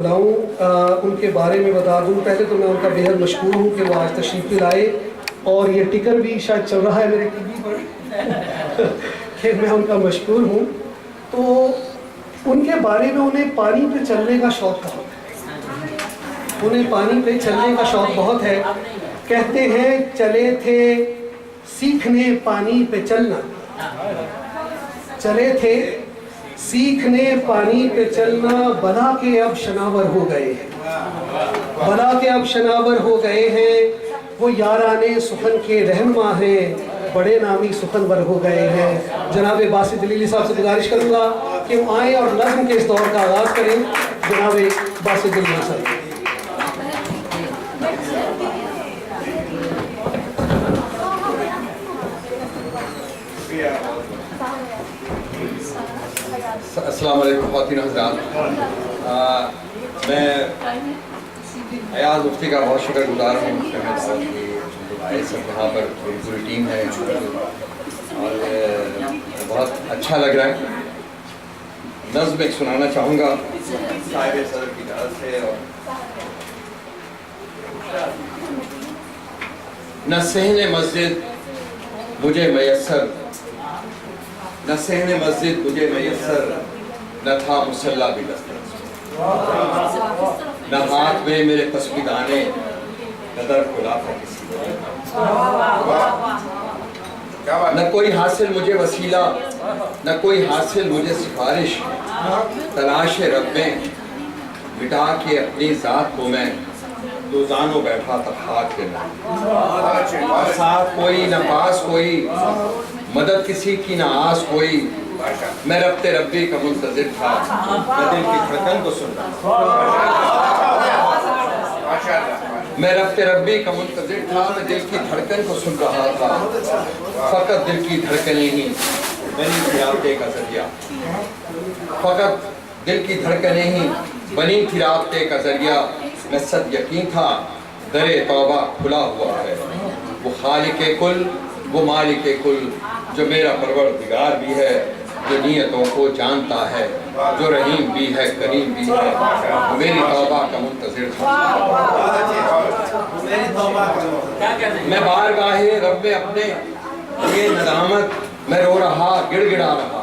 बुलाऊँ उनके बारे में बता दूँ। पहले तो मैं उनका बेहद मशहूर हूँ कि वो आज तशरीफ़ लाए और ये टिकर भी शायद चल रहा है मेरे टीवी पर कि मैं उनका मशहूर हूँ। तो उनके बारे में उन्हें पानी पे चलने का शौक़ बहुत है, उन्हें पानी पे चलने का शौक़ बहुत है। कहते हैं चले थे सीखने पानी पे चलना, चले थे सीखने पानी पे चलना, बला के अब शनावर हो गए हैं, बला के अब शनावर हो गए हैं। वो याराने सुखन के रहनुमा हैं, बड़े नामी सुखनवर हो गए हैं। जनाब बासित जलीली साहब से गुजारिश करूँगा कि वो आएँ और नज़्म के इस दौर का आगाज़ करें। जनाब बासित जलीली साहब। अस्सलाम वालेकुम ख़वातीन हज़रात, मैं अयाज़ मुफ्ती का बहुत शुक्रगुज़ार हूँ कि मैं आए सब यहाँ पर पूरी टीम है और बहुत अच्छा लग रहा है। नज़्म एक सुनाना चाहूँगा साहिब सदर की इजाज़त से। और न सहने मस्जिद मुझे मैसर, न सहने मस्जिद मुझे मैसर, न था मुसल्ला भी दस्तर, न हाथ में मेरे तस्बीदाने, न दर खुला था किसी न कोई हासिल मुझे वसीला, न कोई हासिल मुझे सिफारिश। तलाश रब में मिटा के अपनी ज़ात को मैं रोज़ानो बैठा था खाक के न साथ कोई न पास कोई, मदद किसी की ना आस कोई। मैं रब्ते रब्बी का मुंतज़िर था, मैं दिल की धड़कन को सुन रहा था। मैं रब्ते रब्बी का मुंतज़िर था, मैं दिल की धड़कन को सुन रहा था। फ़कत दिल की धड़कनें ही बनी थी राब्ते का ज़रिया, फ़कत दिल की धड़कनें ही बनी थी राब्ते का ज़रिया। मैं सद यकीन था दरे तौबा खुला हुआ है, वो खालिके कुल वो मालिके कुल, जो मेरा परवरदिगार भी है, जो नियतों को जानता है, जो रहीम भी है करीम भी है, मेरी तौबा का मुंतज़िर था। मैं बारगाहे रब में अपने ये नदामत मैं रो रहा गिड़गिड़ा रहा।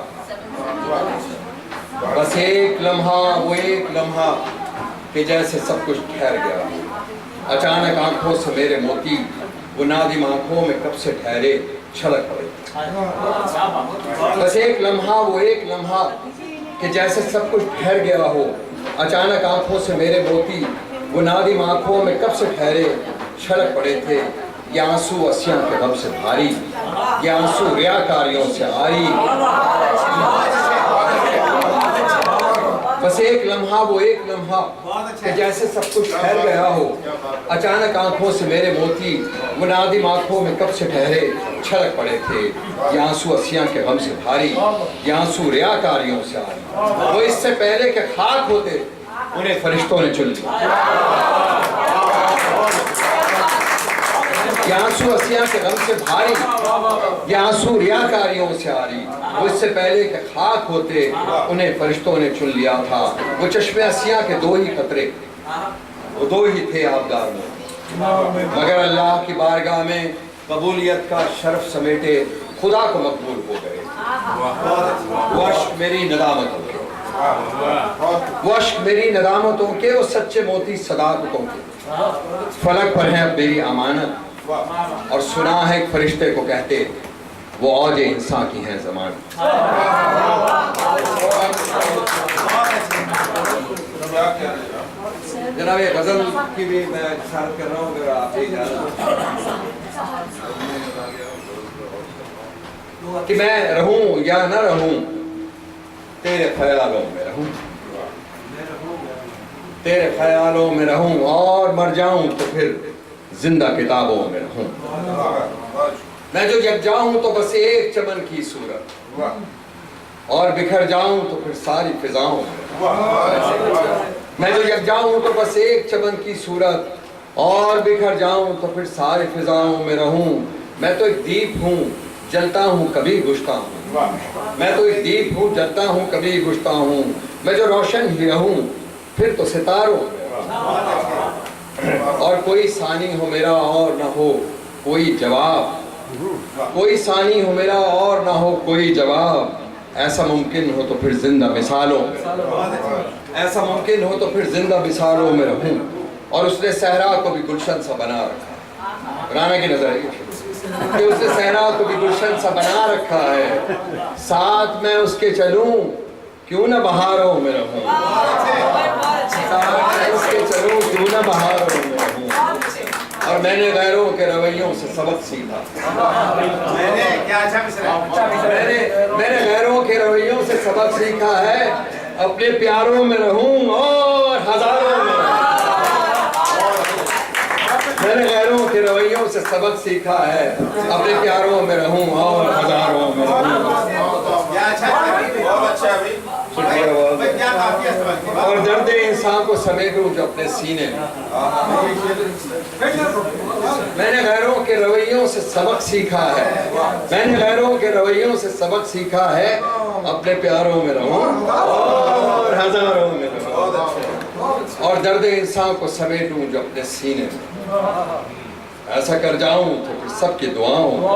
बस एक लम्हा वो एक लम्हा कि जैसे सब कुछ ठहर गया। अचानक आंखों से मेरे मोती वो नादिम आंखों में कब से ठहरे छलक पड़े। बस एक लम्हा वो एक लम्हा कि जैसे सब कुछ ठहर गया हो। अचानक आंखों से मेरे मोती वो नादिम आंखों में कब से ठहरे छलक पड़े थे। ये आंसू असियां के गम से भारी, ये आंसू रियाकारियों से आरी। बस एक लम्हा वो एक लम्हा कि जैसे सब कुछ ठहर गया हो। अचानक आंखों से मेरे मोती वो नादिम आंखों में कब से ठहरे छलक पड़े थे। ये आंसू असियां के गम से भारी, ये आंसू रियाकारियों से आरी। वो इससे पहले के खाक होते उन्हें फरिश्तों ने चुन लिया। ये आंसू असियां के गम से भारी, ये आंसू रियाकारियों से आरी। वो इससे पहले के खाक होते उन्हें फरिश्तों ने चुन लिया था। वो चश्मे असियां के दो ही कतरे, वो दो ही थे आबदार में, मगर अल्लाह की बारगाह में कबूलियत का शर्फ समेटे खुदा को मकबूल हो गए। वो अश्क मेरी नदामतों के, वो अश्क मेरी नदामतों के, वो सच्चे मोती सदाकतों के। फलक पर है अब मेरी अमानत, और सुना है एक फरिश्ते को कहते वो औज इंसान की है ज़मान। जनाब ये गज़ल की भी मैं इशारत कर रहा हूँ, अगर आप इजाज़त कि मैं रहूं या न रहूं तेरे ख्यालों में रहूं, तेरे ख्यालों में रहूं, और मर जाऊं तो फिर जिंदा किताबों में रहूं। मैं जो जग जाऊं तो बस एक चमन की सूरत, और बिखर जाऊं तो फिर सारी फिजाओं में। मैं जो जग जाऊं तो बस एक चमन की सूरत, और बिखर जाऊं तो फिर सारी फिजाओं में रहूं। मैं तो एक दीप हूँ जलता हूँ कभी बुझता हूँ, मैं तो एक दीप हूँ जलता हूँ कभी बुझता हूँ। मैं जो रोशन ही रहूं फिर तो सितारों में, और कोई सानी हो मेरा और ना हो कोई जवाब, कोई सानी हो मेरा और ना हो कोई जवाब, ऐसा मुमकिन हो तो फिर जिंदा मिसालों में, ऐसा मुमकिन हो तो फिर जिंदा मिसालों में रहूं। और उसने सहरा को भी गुलशन सा बना रखा, राना की नजर है कि उसने सहरा को भी गुलशन सा बना रखा है, साथ मैं उसके चलूं क्यों ना बहारों में रहूं, साथ मैं उसके चलूं क्यों ना बहारों में रहूं। और मैंने गैरों के रवैयों से सबक सीखा, मैंने गैरों के रवैयों से सबक सीखा है, अपने प्यारों में रहूं और हजारों में रहूं। मैंने गैरों के रवैयों से सबक सीखा है, अपने प्यारों में रहूं और हजारों में रहूं। और दर्द इंसान को समेटूं जो अपने सीने में। मैंने गैरों के रवैयों से सबक सीखा है, मैंने गैरों के रवैयों से सबक सीखा है, अपने प्यारों में रहूं और हजारों में रहूं। और दर्द इंसान को समेटूं जो अपने सीने में। ऐसा कर जाऊं तो फिर सबकी दुआओं में,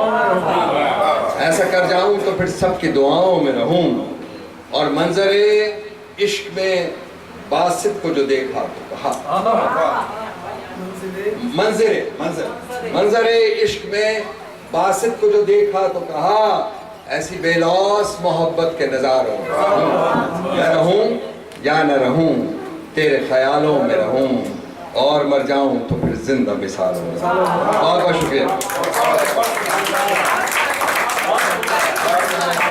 ऐसा कर जाऊं तो फिर सबकी दुआओं में रहूं। और मंजरे इश्क में बासित को जो देखा तो कहा, मंजरे इश्क में बासित को जो देखा तो कहा, ऐसी बेलौस मोहब्बत के नजारों में रहूं या न रहूं, तेरे ख्यालों में रहूं, और मर जाऊं तो फिर जिंदा मिसालों में। बहुत बहुत शुक्रिया।